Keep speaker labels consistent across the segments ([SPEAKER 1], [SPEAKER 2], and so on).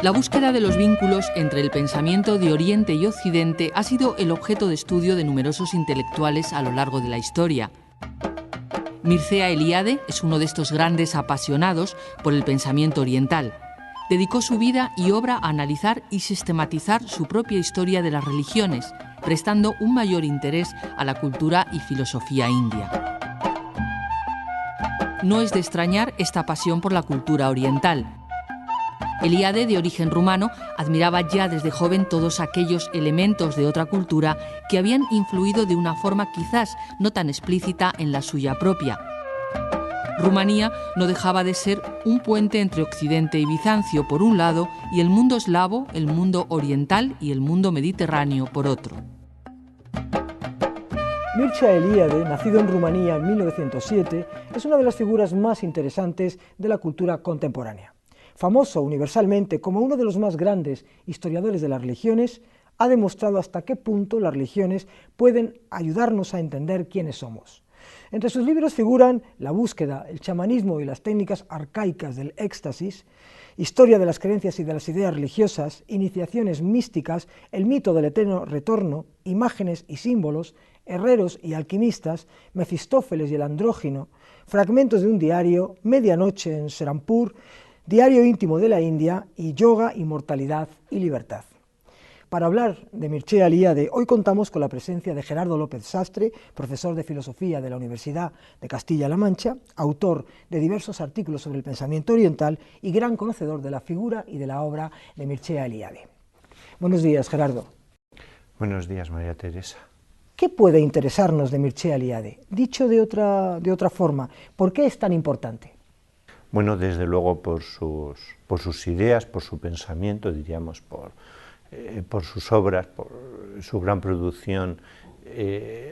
[SPEAKER 1] La búsqueda de los vínculos entre el pensamiento de Oriente y Occidente ha sido el objeto de estudio de numerosos intelectuales a lo largo de la historia. Mircea Eliade es uno de estos grandes apasionados por el pensamiento oriental. Dedicó su vida y obra a analizar y sistematizar su propia historia de las religiones, prestando un mayor interés a la cultura y filosofía india. No es de extrañar esta pasión por la cultura oriental. Eliade, de origen rumano, admiraba ya desde joven todos aquellos elementos de otra cultura que habían influido de una forma quizás no tan explícita en la suya propia. Rumanía no dejaba de ser un puente entre Occidente y Bizancio por un lado y el mundo eslavo, el mundo oriental y el mundo mediterráneo por otro.
[SPEAKER 2] Mircea Eliade, nacido en Rumanía en 1907, es una de las figuras más interesantes de la cultura contemporánea. Famoso universalmente como uno de los más grandes historiadores de las religiones, ha demostrado hasta qué punto las religiones pueden ayudarnos a entender quiénes somos. Entre sus libros figuran La búsqueda, el chamanismo y las técnicas arcaicas del éxtasis, Historia de las creencias y de las ideas religiosas, Iniciaciones místicas, El mito del eterno retorno, Imágenes y símbolos, Herreros y alquimistas, Mefistófeles y el andrógino, Fragmentos de un diario, Medianoche en Serampur, Diario íntimo de la India y Yoga, inmortalidad y libertad. Para hablar de Mircea Eliade, hoy contamos con la presencia de Gerardo López Sastre, profesor de Filosofía de la Universidad de Castilla-La Mancha, autor de diversos artículos sobre el pensamiento oriental y gran conocedor de la figura y de la obra de Mircea Eliade. Buenos días, Gerardo.
[SPEAKER 3] Buenos días, María Teresa.
[SPEAKER 2] ¿Qué puede interesarnos de Mircea Eliade? Dicho de otra forma, ¿por qué es tan importante?
[SPEAKER 3] Bueno, desde luego por sus ideas, por su pensamiento, diríamos, por sus obras, por su gran producción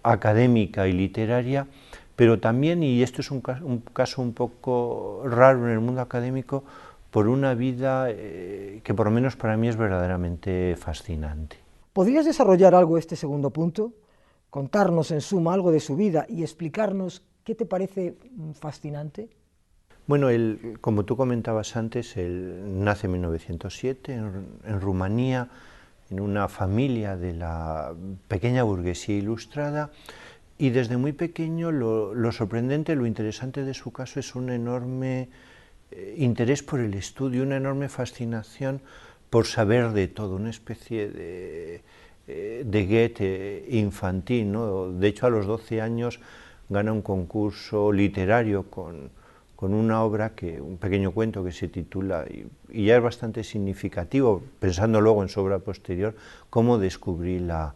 [SPEAKER 3] académica y literaria, pero también, y esto es un caso un poco raro en el mundo académico, por una vida que por lo menos para mí es verdaderamente fascinante.
[SPEAKER 2] ¿Podrías desarrollar algo este segundo punto? Contarnos en suma algo de su vida y explicarnos qué te parece fascinante.
[SPEAKER 3] Bueno, como tú comentabas antes, él nace en 1907 en Rumanía, en una familia de la pequeña burguesía ilustrada, y desde muy pequeño lo sorprendente, lo interesante de su caso es un enorme interés por el estudio, una enorme fascinación por saber de todo, una especie de Goethe infantil, ¿no? De hecho, a los 12 años gana un concurso literario con una obra, un pequeño cuento que se titula, y ya es bastante significativo, pensando luego en su obra posterior, cómo descubrí la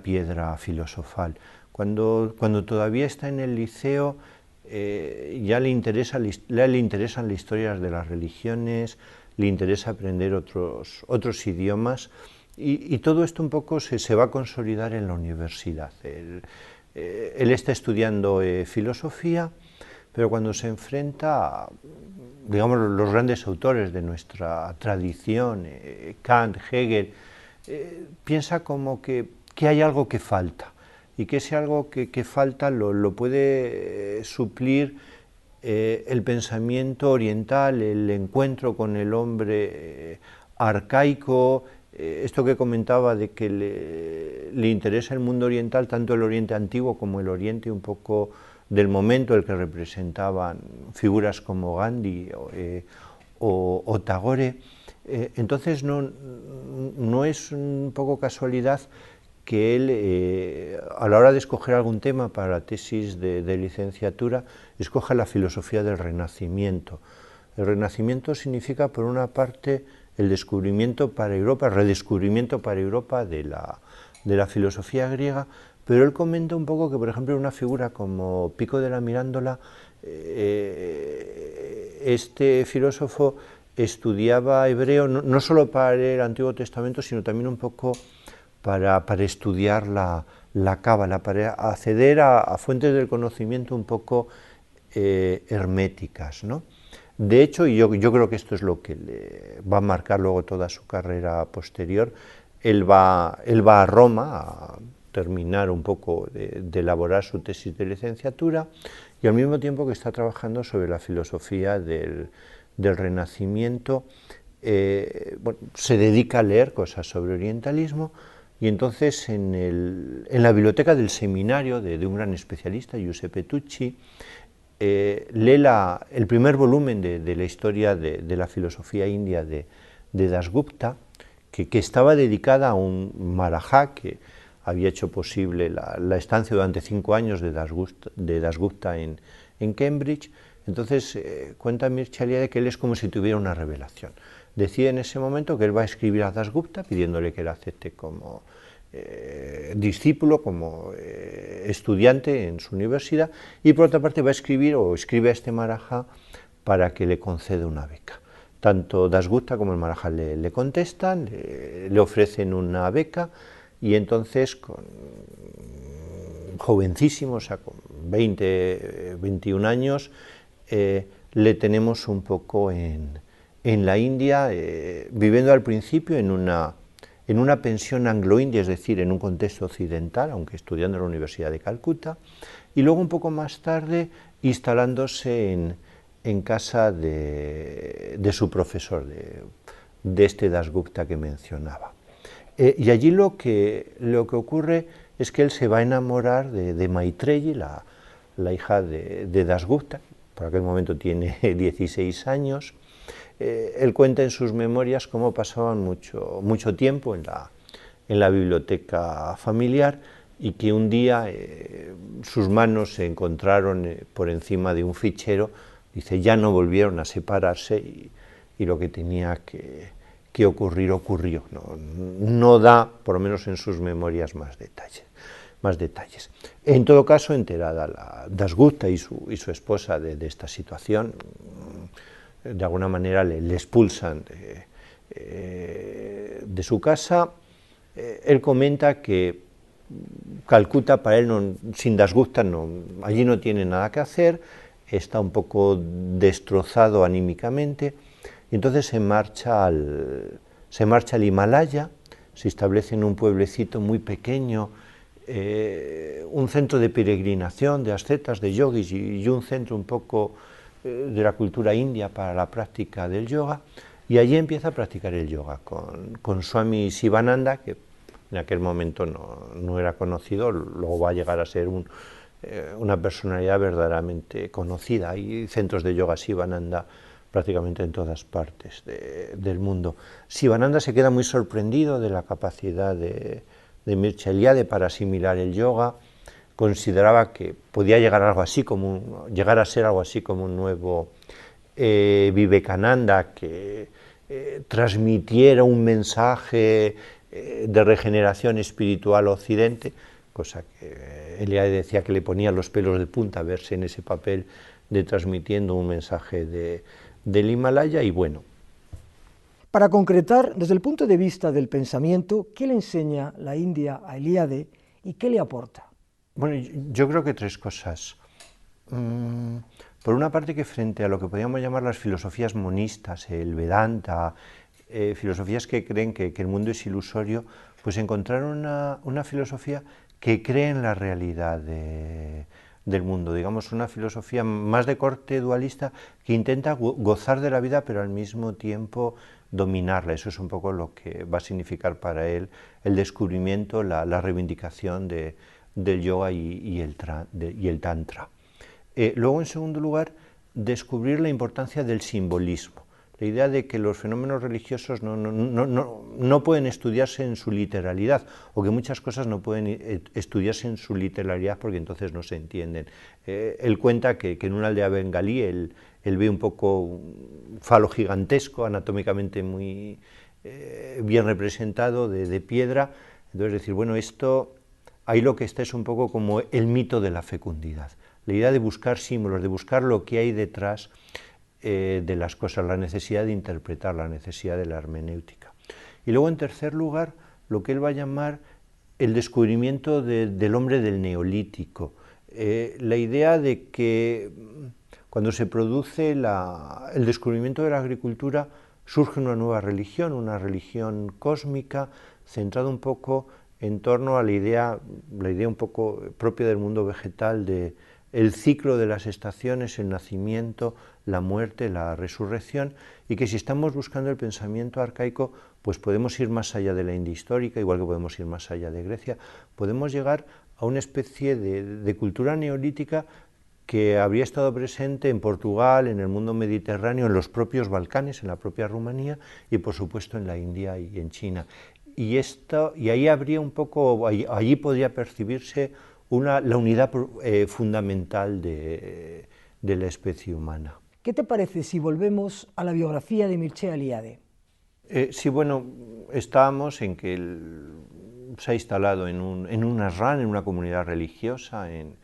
[SPEAKER 3] piedra filosofal. Cuando todavía está en el liceo, ya le interesan las historias de las religiones, le interesa aprender otros idiomas, y todo esto un poco se va a consolidar en la universidad. Él está estudiando filosofía, pero cuando se enfrenta a, digamos, los grandes autores de nuestra tradición, Kant, Hegel, piensa como que hay algo que falta, y que ese algo que falta lo puede suplir el pensamiento oriental, el encuentro con el hombre arcaico, esto que comentaba de que le interesa el mundo oriental, tanto el Oriente antiguo como el Oriente un poco del momento, el que representaban figuras como Gandhi o Tagore. Entonces no es un poco casualidad que él, a la hora de escoger algún tema para la tesis de licenciatura, escoja la filosofía del Renacimiento. El Renacimiento significa, por una parte, el descubrimiento para Europa, el redescubrimiento para Europa de la filosofía griega, pero él comenta un poco que, por ejemplo, una figura como Pico de la Mirándola, este filósofo estudiaba hebreo no solo para leer el Antiguo Testamento, sino también un poco para estudiar la cábala, para acceder a fuentes del conocimiento un poco herméticas, ¿no? De hecho, y yo creo que esto es lo que le va a marcar luego toda su carrera posterior, él va a Roma a terminar un poco de elaborar su tesis de licenciatura, y al mismo tiempo que está trabajando sobre la filosofía del Renacimiento, se dedica a leer cosas sobre orientalismo, y entonces en la biblioteca del seminario de un gran especialista, Giuseppe Tucci, lee el primer volumen de la historia de la filosofía india de Dasgupta, que estaba dedicada a un Maharajá que había hecho posible la estancia durante 5 años de Dasgupta en Cambridge. Entonces cuenta Mircea Eliade que él es como si tuviera una revelación. Decide en ese momento que él va a escribir a Dasgupta pidiéndole que le acepte como discípulo, como estudiante en su universidad, y por otra parte va a escribir o escribe a este Maharajá para que le conceda una beca. Tanto Dasgupta como el Maharajá le contestan, le ofrecen una beca, y entonces, jovencísimo, o sea, con 20, 21 años, le tenemos un poco en la India, viviendo al principio en una pensión anglo-india, es decir, en un contexto occidental, aunque estudiando en la Universidad de Calcuta, y luego un poco más tarde instalándose en casa de su profesor, de este Dasgupta que mencionaba. Y allí lo que ocurre es que él se va a enamorar de Maitreyi, la hija de Dasgupta, que por aquel momento tiene 16 años. Él cuenta en sus memorias cómo pasaban mucho tiempo en la biblioteca familiar, y que un día sus manos se encontraron por encima de un fichero. Dice, ya no volvieron a separarse, y lo que tenía que ocurrir ocurrió. No da, por lo menos en sus memorias, más detalles. En todo caso, enterada Dasgupta y su esposa de esta situación, de alguna manera le expulsan de su casa. Él comenta que Calcuta para él, sin Dasgupta, allí no tiene nada que hacer, está un poco destrozado anímicamente, y entonces se marcha al Himalaya, se establece en un pueblecito muy pequeño, un centro de peregrinación, de ascetas, de yogis, y un centro un poco de la cultura india para la práctica del yoga, y allí empieza a practicar el yoga con Swami Sivananda, que en aquel momento no era conocido, luego va a llegar a ser una personalidad verdaderamente conocida. Hay centros de yoga Sivananda prácticamente en todas partes del mundo. Sivananda se queda muy sorprendido de la capacidad de Mircea Eliade para asimilar el yoga. Consideraba que podía llegar a ser algo así como un nuevo Vivekananda, que transmitiera un mensaje de regeneración espiritual a Occidente, cosa que Eliade decía que le ponía los pelos de punta verse en ese papel de transmitiendo un mensaje del Himalaya. Y bueno,
[SPEAKER 2] para concretar, desde el punto de vista del pensamiento, ¿qué le enseña la India a Eliade y qué le aporta?
[SPEAKER 3] Bueno, yo creo que 3 cosas. Por una parte, que frente a lo que podríamos llamar las filosofías monistas, el Vedanta, filosofías que creen que el mundo es ilusorio, pues encontrar una filosofía que cree en la realidad del mundo, digamos una filosofía más de corte dualista, que intenta gozar de la vida pero al mismo tiempo dominarla. Eso es un poco lo que va a significar para él el descubrimiento, la reivindicación del yoga y el tantra. Luego, en segundo lugar, descubrir la importancia del simbolismo, la idea de que los fenómenos religiosos no pueden estudiarse en su literalidad, o que muchas cosas no pueden estudiarse en su literalidad porque entonces no se entienden. Él cuenta que en una aldea bengalí él ve un poco un falo gigantesco, anatómicamente muy bien representado, de piedra. Entonces decir, bueno, esto, ahí lo que está es un poco como el mito de la fecundidad, la idea de buscar símbolos, de buscar lo que hay detrás de las cosas, la necesidad de interpretar, la necesidad de la hermenéutica. Y luego, en tercer lugar, lo que él va a llamar el descubrimiento del hombre del neolítico, la idea de que cuando se produce el descubrimiento de la agricultura surge una nueva religión, una religión cósmica, centrada un poco en torno a la idea un poco propia del mundo vegetal de el ciclo de las estaciones, el nacimiento, la muerte, la resurrección, y que si estamos buscando el pensamiento arcaico, pues podemos ir más allá de la India histórica, igual que podemos ir más allá de Grecia, podemos llegar a una especie de cultura neolítica que habría estado presente en Portugal, en el mundo mediterráneo, en los propios Balcanes, en la propia Rumanía y por supuesto en la India y en China. Y ahí habría un poco, allí podría percibirse la unidad fundamental de la especie humana.
[SPEAKER 2] ¿Qué te parece si volvemos a la biografía de Mircea Eliade?
[SPEAKER 3] Sí, bueno, estábamos en que se ha instalado en un ashram, en una comunidad religiosa en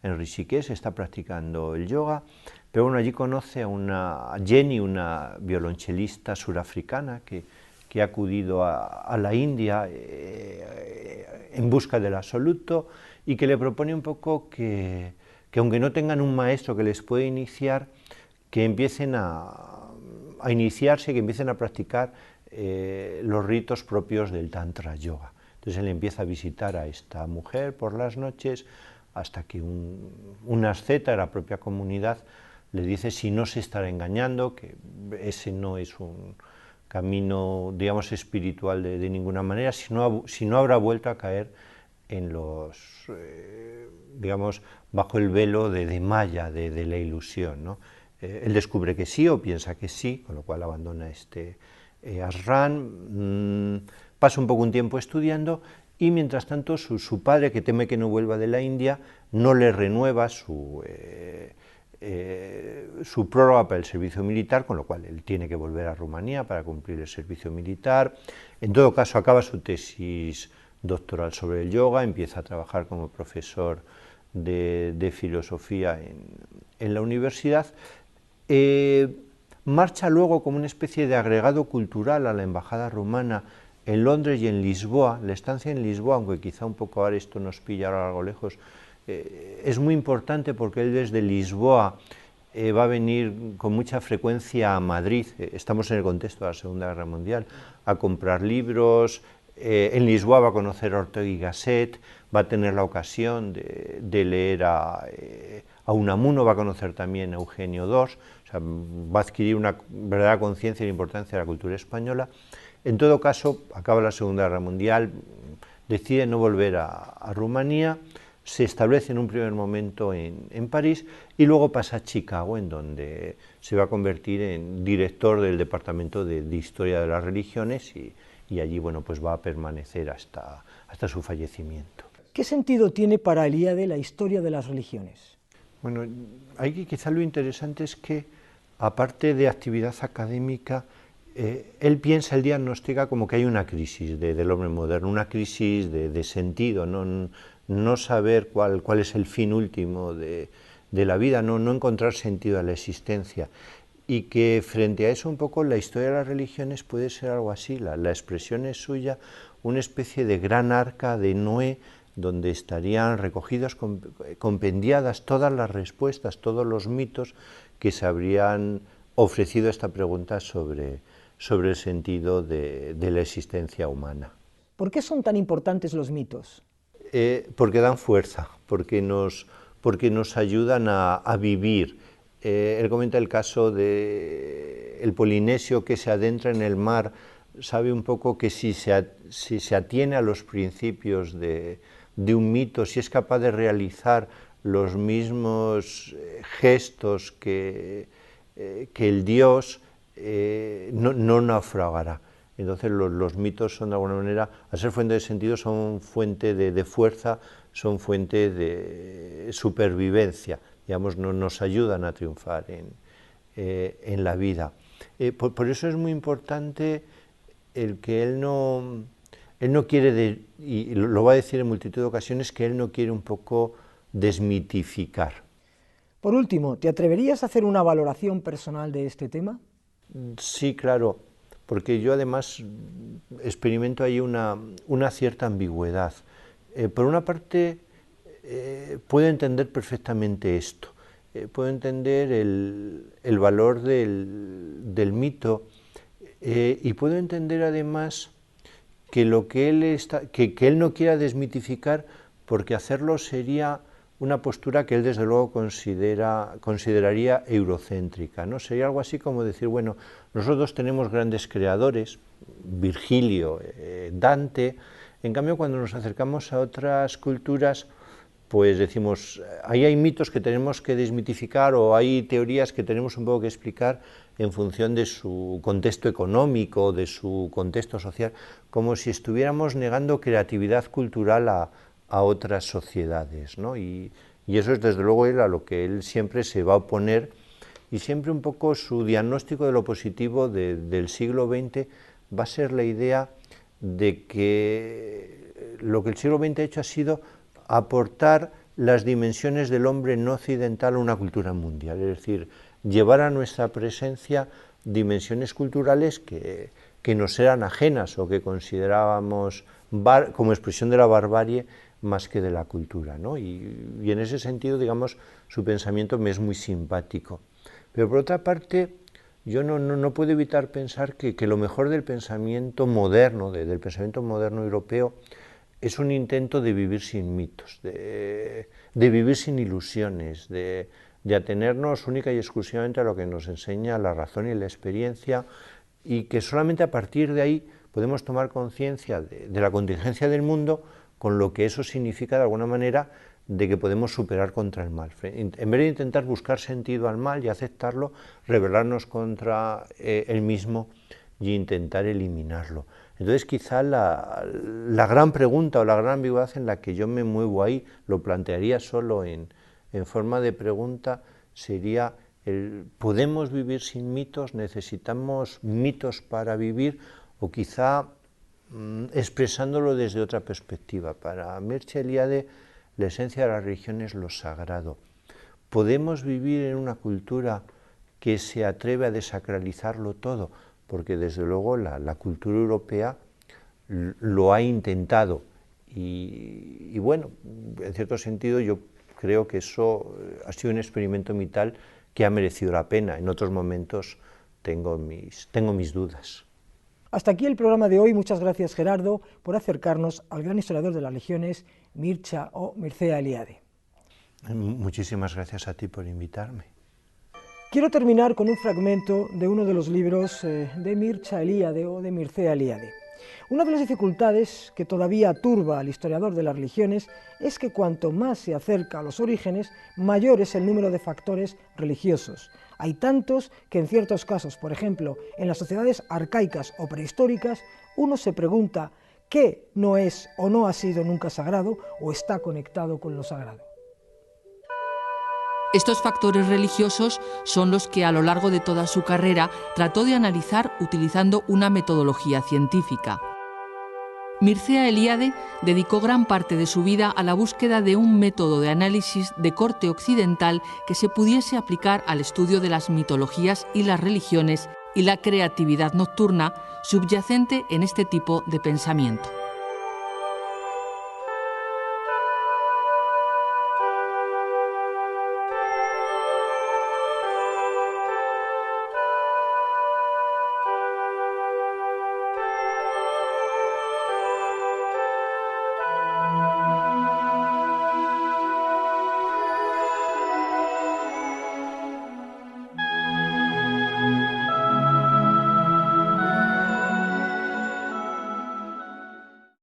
[SPEAKER 3] Rishikesh, está practicando el yoga, pero bueno, allí conoce a Jenny, una violonchelista surafricana que ha acudido a la India en busca del absoluto y que le propone un poco que aunque no tengan un maestro que les pueda iniciar, que empiecen a iniciarse, que empiecen a practicar los ritos propios del Tantra Yoga. Entonces él empieza a visitar a esta mujer por las noches, hasta que un asceta de la propia comunidad le dice si no se estará engañando, que ese no es un camino, digamos, espiritual de ninguna manera, si no habrá vuelto a caer en digamos, bajo el velo de Maya, de la ilusión, ¿no? Él descubre que sí o piensa que sí, con lo cual abandona este ashram, pasa un poco un tiempo estudiando y mientras tanto su padre, que teme que no vuelva de la India, no le renueva su prórroga para el servicio militar, con lo cual él tiene que volver a Rumanía para cumplir el servicio militar. En todo caso acaba su tesis doctoral sobre el yoga, empieza a trabajar como profesor de filosofía en la universidad, marcha luego como una especie de agregado cultural a la embajada rumana en Londres y en Lisboa. La estancia en Lisboa, aunque quizá un poco ahora esto nos pilla ahora algo lejos, es muy importante porque él desde Lisboa va a venir con mucha frecuencia a Madrid, estamos en el contexto de la Segunda Guerra Mundial, a comprar libros. En Lisboa va a conocer a Ortega y Gasset, va a tener la ocasión de leer a Unamuno, va a conocer también a Eugenio II, o sea, va a adquirir una verdadera conciencia de la importancia de la cultura española. En todo caso, acaba la Segunda Guerra Mundial, decide no volver a Rumanía, se establece en un primer momento en París y luego pasa a Chicago, en donde se va a convertir en director del Departamento de Historia de las Religiones y allí, bueno, pues va a permanecer hasta su fallecimiento.
[SPEAKER 2] ¿Qué sentido tiene para Eliade la historia de las religiones?
[SPEAKER 3] Bueno, aquí quizá lo interesante es que, aparte de actividad académica, él piensa, él diagnostica como que hay una crisis del hombre moderno, una crisis de sentido, no saber cuál es el fin último de la vida, no encontrar sentido a la existencia. Y que frente a eso un poco la historia de las religiones puede ser algo así, la expresión es suya, una especie de gran arca de Noé, donde estarían recogidas, compendiadas todas las respuestas, todos los mitos que se habrían ofrecido a esta pregunta sobre el sentido de la existencia humana.
[SPEAKER 2] ¿Por qué son tan importantes los mitos?
[SPEAKER 3] Porque dan fuerza, porque nos ayudan a vivir. Él comenta el caso del polinesio que se adentra en el mar, sabe un poco que si se atiene a los principios de un mito, si es capaz de realizar los mismos gestos que el dios, no naufragará. Entonces los mitos son de alguna manera, al ser fuente de sentido, son fuente de fuerza, son fuente de supervivencia, digamos, nos ayudan a triunfar en la vida. Por eso es muy importante el que él no quiere, y lo va a decir en multitud de ocasiones, que él no quiere un poco desmitificar.
[SPEAKER 2] Por último, ¿te atreverías a hacer una valoración personal de este tema?
[SPEAKER 3] Sí, claro, porque yo además experimento ahí una cierta ambigüedad. Por una parte, puedo entender perfectamente esto, puedo entender el valor del mito y puedo entender además que lo que él no quiera desmitificar, porque hacerlo sería una postura que él desde luego consideraría eurocéntrica, ¿no? Sería algo así como decir, bueno, nosotros tenemos grandes creadores, Virgilio, Dante, en cambio cuando nos acercamos a otras culturas, pues decimos, ahí hay mitos que tenemos que desmitificar o hay teorías que tenemos un poco que explicar en función de su contexto económico, de su contexto social, como si estuviéramos negando creatividad cultural a otras sociedades, ¿no? Y eso es desde luego a lo que él siempre se va a oponer, y siempre un poco su diagnóstico de lo positivo del siglo XX va a ser la idea de que lo que el siglo XX ha hecho ha sido aportar las dimensiones del hombre no occidental a una cultura mundial, es decir, llevar a nuestra presencia dimensiones culturales que nos eran ajenas o que considerábamos como expresión de la barbarie más que de la cultura, ¿no? Y en ese sentido, digamos, su pensamiento me es muy simpático. Pero por otra parte, yo no puedo evitar pensar que lo mejor del pensamiento moderno, del pensamiento moderno europeo, es un intento de vivir sin mitos, de vivir sin ilusiones, de atenernos única y exclusivamente a lo que nos enseña la razón y la experiencia, y que solamente a partir de ahí podemos tomar conciencia de la contingencia del mundo, con lo que eso significa de alguna manera de que podemos superar contra el mal. En vez de intentar buscar sentido al mal y aceptarlo, rebelarnos contra él mismo y intentar eliminarlo. Entonces quizá la gran pregunta o la gran ambigüedad en la que yo me muevo ahí, lo plantearía solo en forma de pregunta, sería ¿podemos vivir sin mitos? ¿Necesitamos mitos para vivir? O quizá expresándolo desde otra perspectiva. Para Mircea Eliade, la esencia de la religión es lo sagrado. ¿Podemos vivir en una cultura que se atreve a desacralizarlo todo? Porque desde luego la cultura europea lo ha intentado, y bueno, en cierto sentido yo creo que eso ha sido un experimento vital que ha merecido la pena. En otros momentos tengo mis dudas.
[SPEAKER 2] Hasta aquí el programa de hoy. Muchas gracias, Gerardo, por acercarnos al gran historiador de las religiones, Mircea Eliade.
[SPEAKER 3] Muchísimas gracias a ti por invitarme.
[SPEAKER 2] Quiero terminar con un fragmento de uno de los libros de Mircea Eliade o de Mircea Eliade. Una de las dificultades que todavía turba al historiador de las religiones es que cuanto más se acerca a los orígenes, mayor es el número de factores religiosos. Hay tantos que en ciertos casos, por ejemplo, en las sociedades arcaicas o prehistóricas, uno se pregunta qué no es o no ha sido nunca sagrado o está conectado con lo sagrado.
[SPEAKER 1] Estos factores religiosos son los que a lo largo de toda su carrera trató de analizar utilizando una metodología científica. Mircea Eliade dedicó gran parte de su vida a la búsqueda de un método de análisis de corte occidental que se pudiese aplicar al estudio de las mitologías y las religiones y la creatividad nocturna subyacente en este tipo de pensamiento.